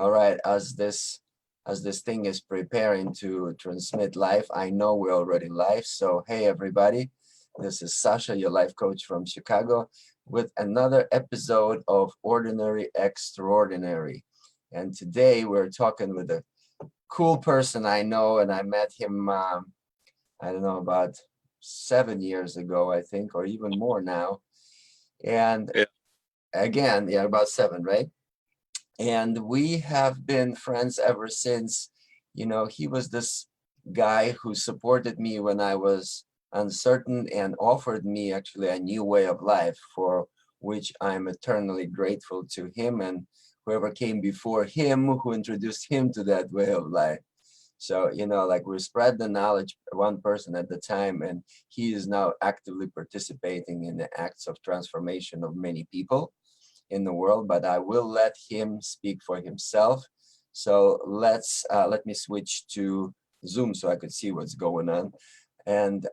All right, as this thing is preparing to transmit live, I know we're already live. So hey everybody, this is Sasha, your life coach from Chicago, with another episode of Ordinary Extraordinary. And today we're talking with a cool person I know, and I met him I don't know, about 7 years ago, I think, or even more now. And Yeah. again, yeah, about 7, right? And we have been friends ever since. You know, he was this guy who supported me when I was uncertain and offered me actually a new way of life, for which I'm eternally grateful to him and whoever came before him who introduced him to that way of life. So, you know, like, we spread the knowledge one person at a time, and he is now actively participating in the acts of transformation of many people in the world, but I will let him speak for himself. So let me switch to Zoom so I could see what's going on. And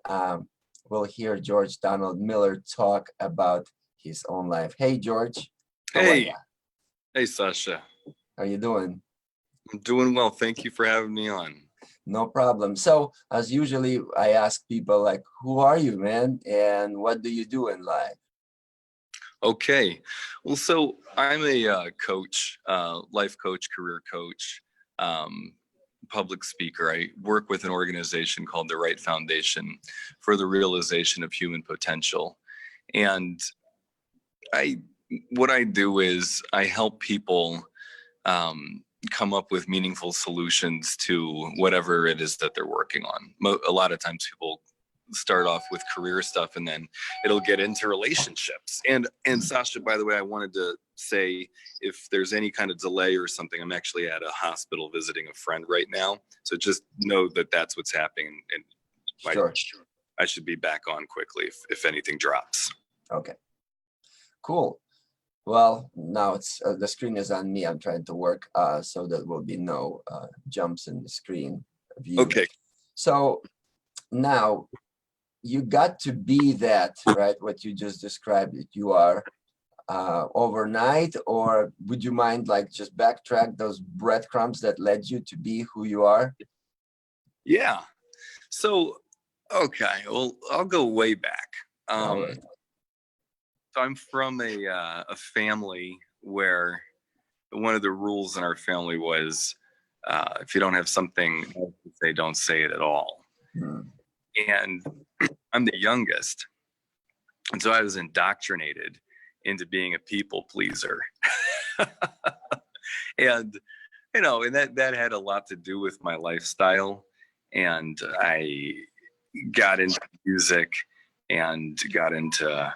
we'll hear George Donald Miller talk about his own life. Hey, George. How are ya? Hey, Sasha. How you doing? I'm doing well. Thank you for having me on. No problem. So as usually, I ask people, like, who are you, man? And what do you do in life? Okay. Well, so I'm a coach, life coach, career coach, public speaker. I work with an organization called the Right Foundation for the realization of human potential. And what I do is I help people come up with meaningful solutions to whatever it is that they're working on. A lot of times people start off with career stuff and then it'll get into relationships. And Sasha, by the way, I wanted to say, if there's any kind of delay or something, I'm actually at a hospital visiting a friend right now. So just know that that's what's happening. And Sure. I should be back on quickly if anything drops. Okay, cool. Well, now it's the screen is on me. I'm trying to work so there will be no jumps in the screen view. Okay. So now you got to be that, right? What you just described, that you are overnight, or would you mind, like, just backtrack those breadcrumbs that led you to be who you are? Yeah. So, okay. Well, I'll go way back. All right. So I'm from a family where one of the rules in our family was if you don't have something to say, don't say it at all. Hmm. And I'm the youngest. And so I was indoctrinated into being a people pleaser. And, you know, and that had a lot to do with my lifestyle. And I got into music and got into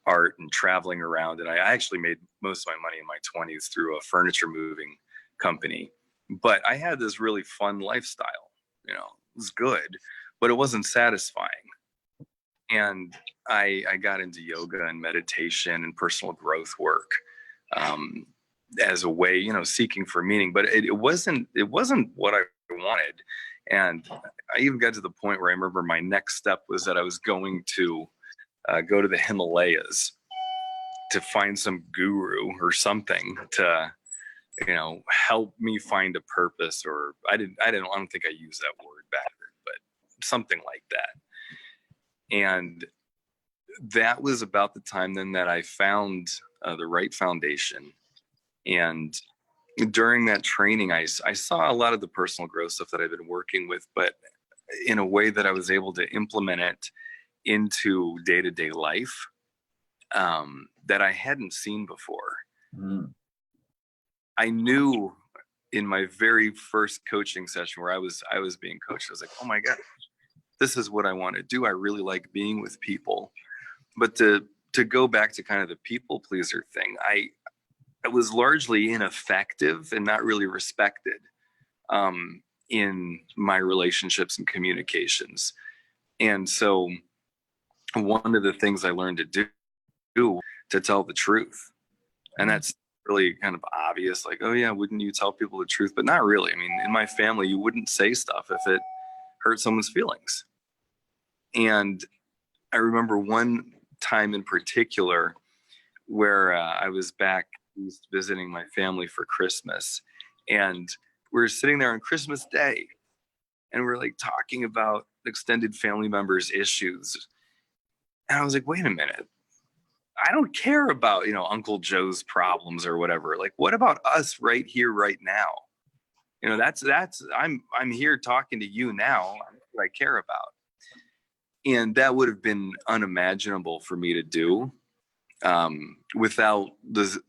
art and traveling around. And I actually made most of my money in my 20s through a furniture moving company. But I had this really fun lifestyle. You know, it was good, but it wasn't satisfying. And I got into yoga and meditation and personal growth work as a way, you know, seeking for meaning. But it wasn't what I wanted. And I even got to the point where I remember my next step was that I was going to go to the Himalayas to find some guru or something to, you know, help me find a purpose. Or I don't think I used that word back then, but something like that. And that was about the time then that I found the Right Foundation. And during that training, I saw a lot of the personal growth stuff that I've been working with, but in a way that I was able to implement it into day-to-day life that I hadn't seen before. Mm. I knew in my very first coaching session where I was being coached, I was like, oh my God, this is what I want to do. I really like being with people. But to go back to kind of the people pleaser thing, I was largely ineffective and not really respected in my relationships and communications. And so one of the things I learned to do to tell the truth. And that's really kind of obvious, like, oh yeah, wouldn't you tell people the truth? But not really. I mean, in my family, you wouldn't say stuff if it hurt someone's feelings. And I remember one time in particular where I was back east visiting my family for Christmas. And we're sitting there on Christmas Day, and we're like talking about extended family members' issues. And I was like, wait a minute. I don't care about, Uncle Joe's problems or whatever. Like, what about us right here, right now? That's I'm here talking to you now. That's what I care about. And that would have been unimaginable for me to do without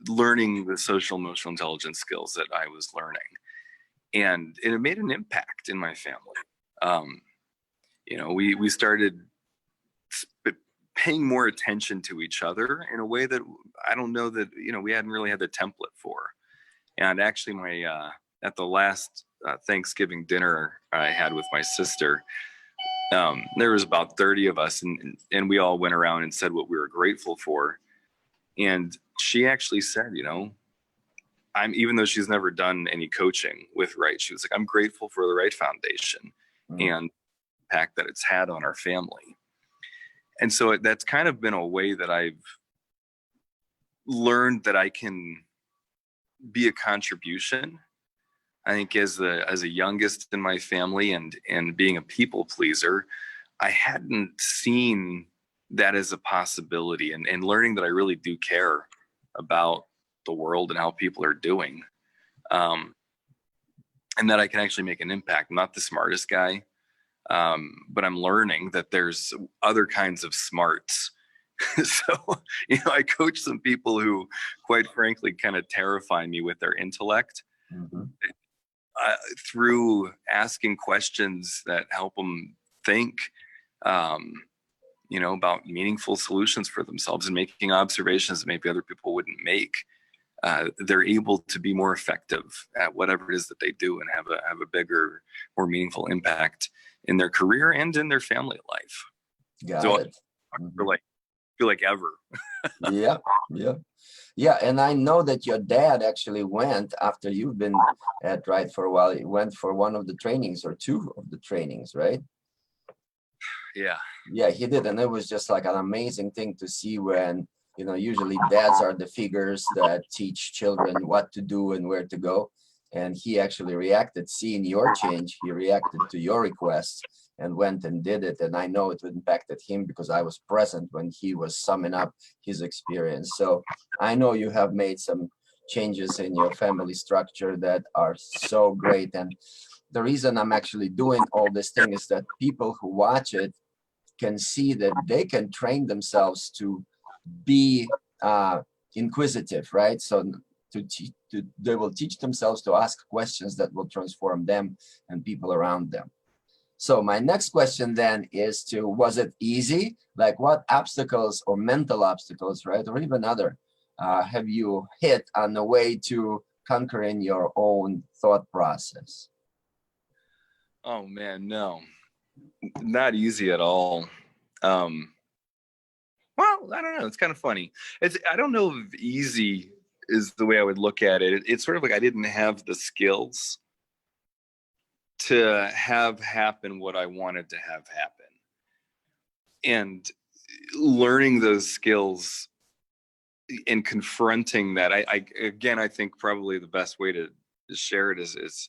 learning the social emotional intelligence skills that I was learning. And it made an impact in my family. We started paying more attention to each other in a way that I don't know that, we hadn't really had the template for. And actually at the last Thanksgiving dinner I had with my sister, there was about 30 of us, and we all went around and said what we were grateful for. And she actually said, even though she's never done any coaching with Right, she was like, I'm grateful for the Right Foundation and the impact that it's had on our family. And so that's kind of been a way that I've learned that I can be a contribution. I think as a youngest in my family and being a people pleaser, I hadn't seen that as a possibility, and learning that I really do care about the world and how people are doing. And that I can actually make an impact. I'm not the smartest guy, but I'm learning that there's other kinds of smarts. So, I coach some people who, quite frankly, kind of terrify me with their intellect. Mm-hmm. Through asking questions that help them think, about meaningful solutions for themselves and making observations that maybe other people wouldn't make. They're able to be more effective at whatever it is that they do and have a bigger, more meaningful impact in their career and in their family life. Got it. Feel like ever. Yeah. And I know that your dad actually went after you've been at Right for a while. He went for one of the trainings or two of the trainings, right? Yeah, he did. And it was just like an amazing thing to see when, usually dads are the figures that teach children what to do and where to go. And he actually reacted, seeing your change, he reacted to your request and went and did it. And I know it impacted him because I was present when he was summing up his experience. So I know you have made some changes in your family structure that are so great. And the reason I'm actually doing all this thing is that people who watch it can see that they can train themselves to be inquisitive, right? So they will teach themselves to ask questions that will transform them and people around them. So my next question then is was it easy? Like what obstacles or mental obstacles, right? Or even other, have you hit on the way to conquering your own thought process? Oh man, no, not easy at all. Well, I don't know. It's kind of funny. I don't know if easy is the way I would look at it. It's sort of like I didn't have the skills to have happen what I wanted to have happen. And learning those skills and confronting that, I think probably the best way to share it is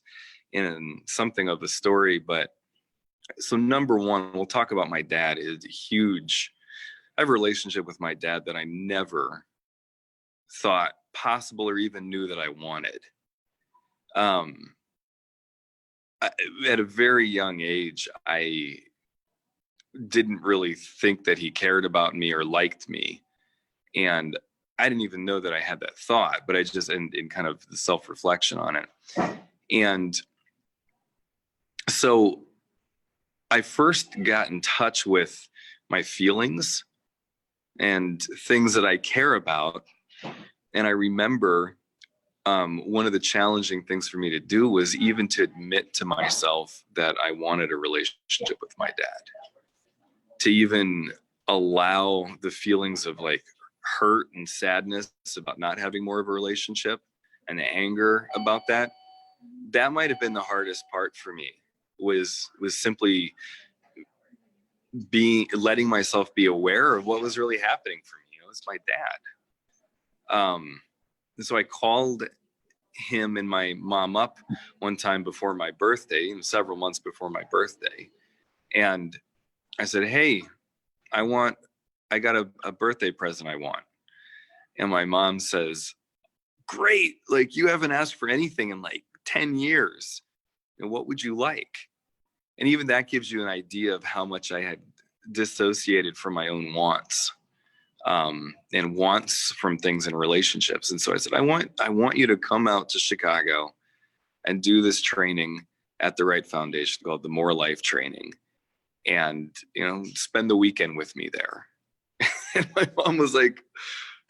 in something of a story. But so number one, we'll talk about my dad. Is huge. I have a relationship with my dad that I never thought possible or even knew that I wanted. At a very young age, I didn't really think that he cared about me or liked me. And I didn't even know that I had that thought, but I just, in kind of the self-reflection on it. And so I first got in touch with my feelings and things that I care about. And I remember one of the challenging things for me to do was even to admit to myself that I wanted a relationship with my dad. To even allow the feelings of like hurt and sadness about not having more of a relationship and the anger about that might have been the hardest part for me, was simply letting myself be aware of what was really happening for me. It was my dad. And so I called him and my mom up one time before my birthday, and several months before my birthday. And I said, hey, I got a birthday present I want. And my mom says, great. Like, you haven't asked for anything in like 10 years. And what would you like? And even that gives you an idea of how much I had dissociated from my own wants, and wants from things in relationships. And so I said, I want you to come out to Chicago and do this training at the Right Foundation called the More Life Training, and, you know, spend the weekend with me there. And my mom was like,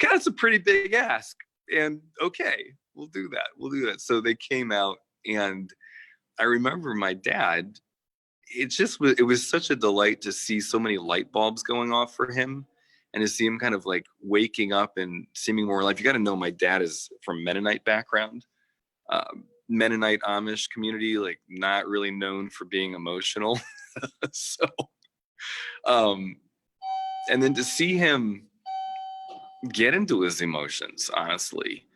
God, that's a pretty big ask. And okay, we'll do that. We'll do that. So they came out, and I remember my dad, it was such a delight to see so many light bulbs going off for him, and to see him kind of like waking up and seeming more alive. You got to know, my dad is from Mennonite background, Mennonite Amish community, like not really known for being emotional. So, and then to see him get into his emotions, honestly,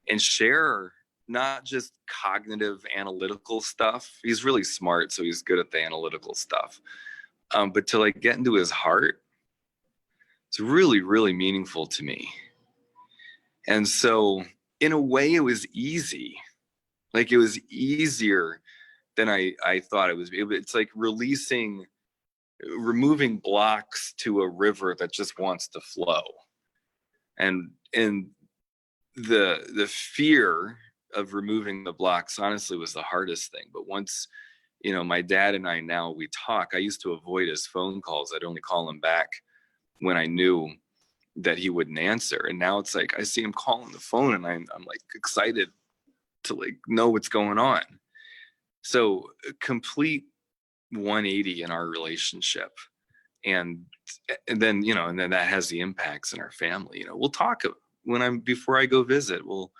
and share not just cognitive analytical stuff. He's really smart, so he's good at the analytical stuff. But to like get into his heart, it's really, really meaningful to me. And so in a way it was easy. Like, it was easier than I thought it was. It's like removing blocks to a river that just wants to flow. And the fear of removing the blocks, honestly, was the hardest thing. But once, you know, my dad and I, now we talk. I used to avoid his phone calls. I'd only call him back when I knew that he wouldn't answer. And now it's like I see him calling the phone, and I'm like excited to like know what's going on. So a complete 180 in our relationship. And then, you know, and then that has the impacts in our family. You know, we'll talk before I go visit, we'll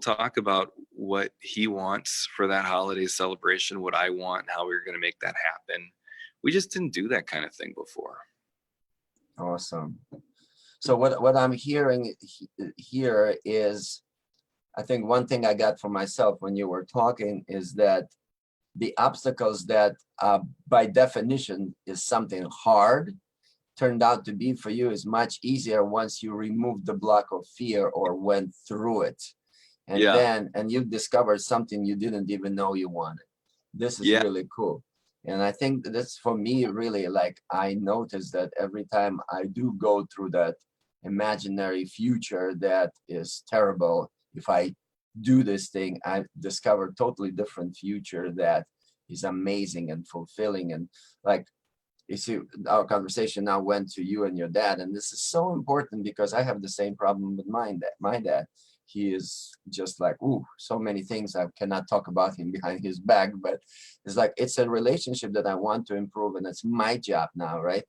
talk about what he wants for that holiday celebration, what I want, how we're going to make that happen. We just didn't do that kind of thing before. Awesome. So what I'm hearing here is, I think one thing I got for myself when you were talking is that the obstacles that by definition is something hard turned out to be for you is much easier once you remove the block of fear or went through it. And then you discovered something you didn't even know you wanted. This is really cool. And I think that's, for me, really, like, I noticed that every time I do go through that imaginary future that is terrible, if I do this thing, I discover totally different future that is amazing and fulfilling. And like, you see, our conversation now went to you and your dad, and this is so important because I have the same problem with my dad. He is just like, ooh, so many things I cannot talk about him behind his back, but it's like, it's a relationship that I want to improve, and it's my job now, right,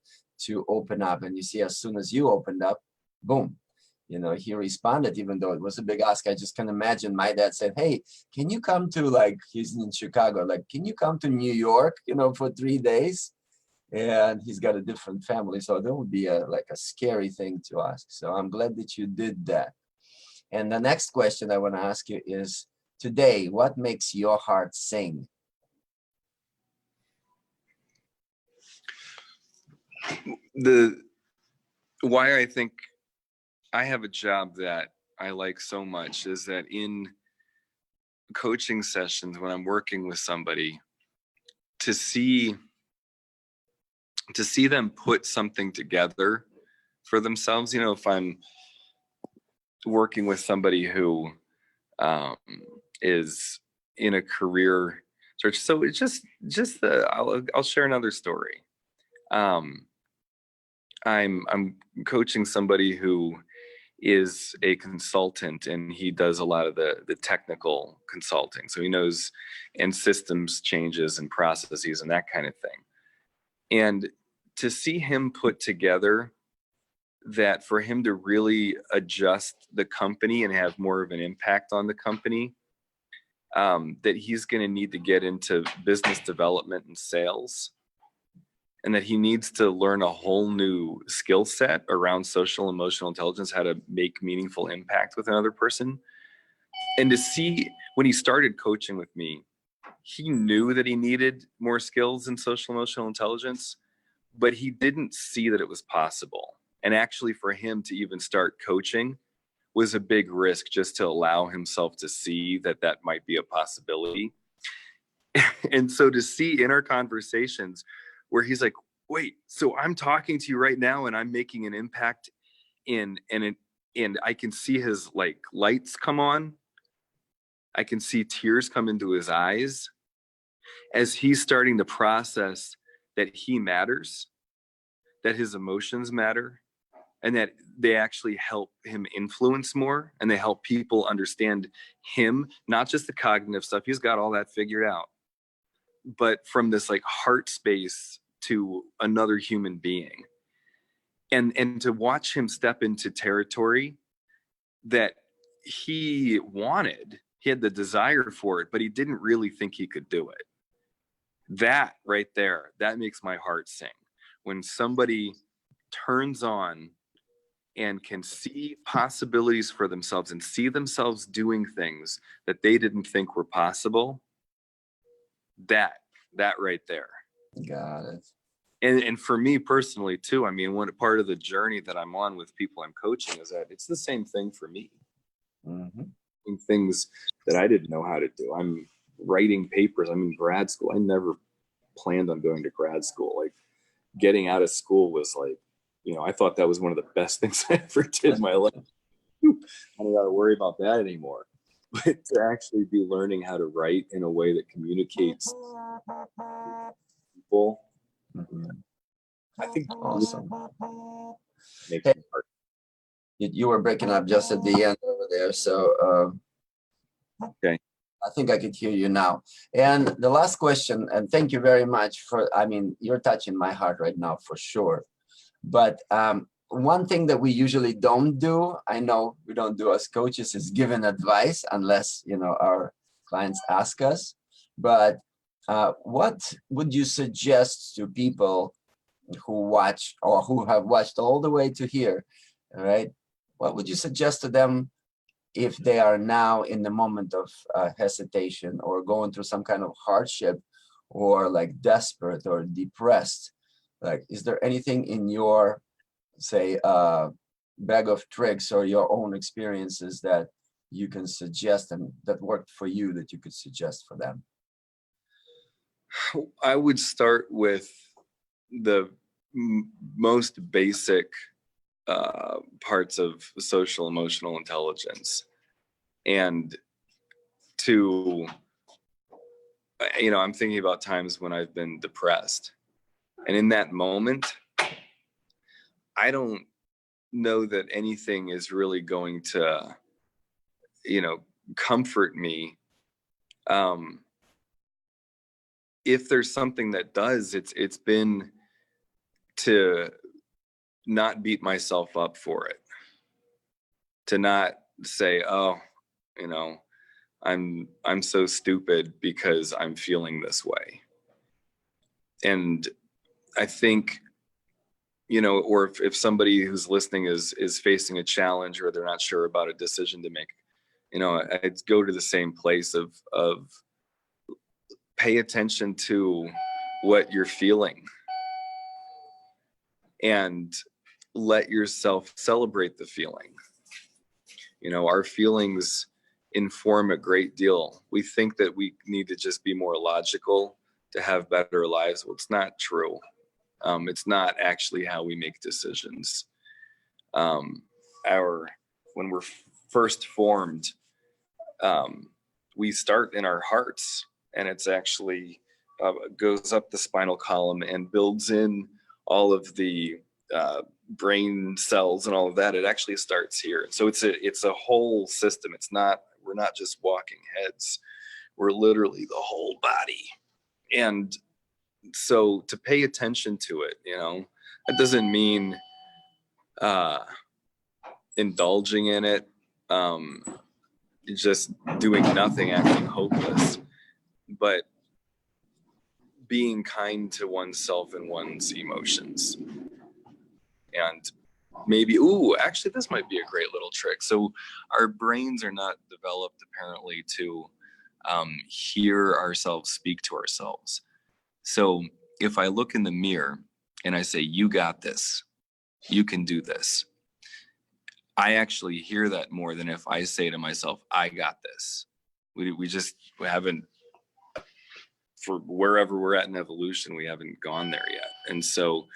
to open up. And you see, as soon as you opened up, boom, you know, he responded, even though it was a big ask. I just can imagine my dad said, hey, can you come to, like, he's in Chicago, like, can you come to New York, you know, for 3 days? And he's got a different family, so that would be like a scary thing to ask. So I'm glad that you did that. And the next question I want to ask you is, today, what makes your heart sing? Why I think I have a job that I like so much is that in coaching sessions, when I'm working with somebody, to see them put something together for themselves. You know, if I'm working with somebody who is in a career search, so it's just I'll share another story. I'm coaching somebody who is a consultant, and he does a lot of the technical consulting. So he knows, and systems changes and processes and that kind of thing. And to see him put together that, for him to really adjust the company and have more of an impact on the company, that he's going to need to get into business development and sales, and that he needs to learn a whole new skill set around social emotional intelligence, how to make meaningful impact with another person. And to see when he started coaching with me, he knew that he needed more skills in social emotional intelligence, but he didn't see that it was possible. And actually, for him to even start coaching was a big risk, just to allow himself to see that that might be a possibility. And so to see in our conversations where he's like, wait, so I'm talking to you right now and I'm making an impact and I can see his like lights come on. I can see tears come into his eyes as he's starting to process that he matters, that his emotions matter, and that they actually help him influence more, and they help people understand him, not just the cognitive stuff. He's got all that figured out, but from this like heart space to another human being. And to watch him step into territory that he wanted, he had the desire for it, but he didn't really think he could do it. That right there, that makes my heart sing. When somebody turns on and can see possibilities for themselves and see themselves doing things that they didn't think were possible, that right there. Got it. And for me personally too, I mean, one part of the journey that I'm on with people I'm coaching is that it's the same thing for me. Mm-hmm. Things that I didn't know how to do. I'm writing papers. I'm in grad school. I never planned on going to grad school. Like, getting out of school was like, you know, I thought that was one of the best things I ever did in my life. I don't got to worry about that anymore. But to actually be learning how to write in a way that communicates people, I think Awesome. Makes Hey, me hard. you were breaking up just at the end over there, so Okay. I think I could hear you now. And the last question, and thank you very much for, I mean, you're touching my heart right now for sure. But one thing that we usually don't do, I know we don't do as coaches, is giving advice unless, you know, our clients ask us. But what would you suggest to people who watch or who have watched all the way to here, right? What would you suggest to them if they are now in the moment of hesitation or going through some kind of hardship or like desperate or depressed? Like, is there anything in your, say, bag of tricks or your own experiences that you can suggest and that worked for you that you could suggest for them? I would start with the most basic parts of social emotional intelligence, and to, you know, I'm thinking about times when I've been depressed, and in that moment, I don't know that anything is really going to, you know, comfort me. If there's something that does, it's been to not beat myself up for it, to not say, oh, you know, I'm so stupid because I'm feeling this way. And I think, you know, or if somebody who's listening is facing a challenge or they're not sure about a decision to make, you know, I'd go to the same place of pay attention to what you're feeling and let yourself celebrate the feeling. You know, our feelings inform a great deal. We think that we need to just be more logical to have better lives. Well, it's not true. It's not actually how we make decisions. When we're first formed, we start in our hearts, and it's actually goes up the spinal column and builds in all of the brain cells and all of that. It actually starts here. So it's a whole system. We're not just walking heads. We're literally the whole body. And so to pay attention to it, you know, that doesn't mean indulging in it, just doing nothing, acting hopeless, but being kind to oneself and one's emotions. And maybe, ooh, actually, this might be a great little trick. So our brains are not developed apparently to hear ourselves speak to ourselves. So if I look in the mirror and I say, you got this, you can do this, I actually hear that more than if I say to myself, I got this. We haven't, for wherever we're at in evolution, we haven't gone there yet. And so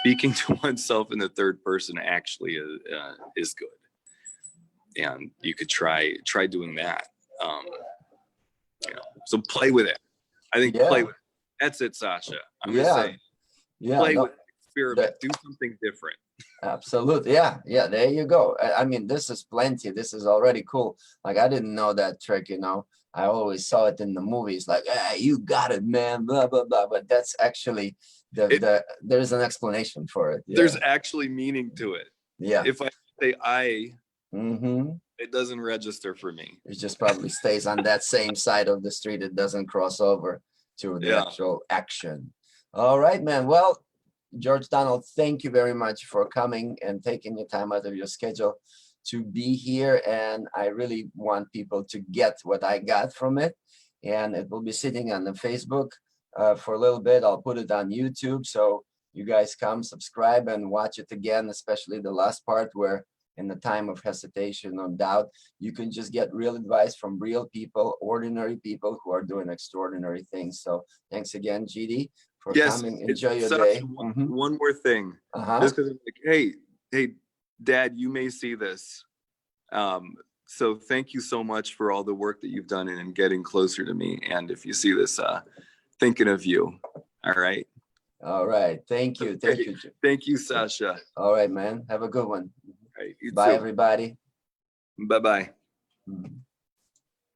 speaking to oneself in the third person actually is good. And you could try doing that. So play with it. I think Yeah. play with it. That's it, Sasha. I'm Yeah. gonna say play No, with it, experiment, do something different. absolutely. Yeah. There you go. I mean, this is plenty. This is already cool. Like, I didn't know that trick, I always saw it in the movies, like, hey, you got it, man, blah, blah, blah. But that's actually there's an explanation for it. Yeah. There's actually meaning to it. Yeah. If I say Mm-hmm. it doesn't register for me. It just probably stays on that same side of the street. It doesn't cross over to the actual action. All right, man. Well, George Donald, thank you very much for coming and taking your time out of your schedule to be here. And I really want people to get what I got from it. And it will be sitting on the Facebook for a little bit. I'll put it on YouTube. So you guys come, subscribe, and watch it again, especially the last part where in the time of hesitation or doubt, you can just get real advice from real people, ordinary people who are doing extraordinary things. So thanks again, GD, for coming. Enjoy your day. One more thing. Just because like, hey, Dad, you may see this. So thank you so much for all the work that you've done in getting closer to me. And if you see this, thinking of you. All right. All right. Thank you. Thank you. Thank you, Sasha. All right, man. Have a good one. Right, Bye, too. everybody. Bye-bye.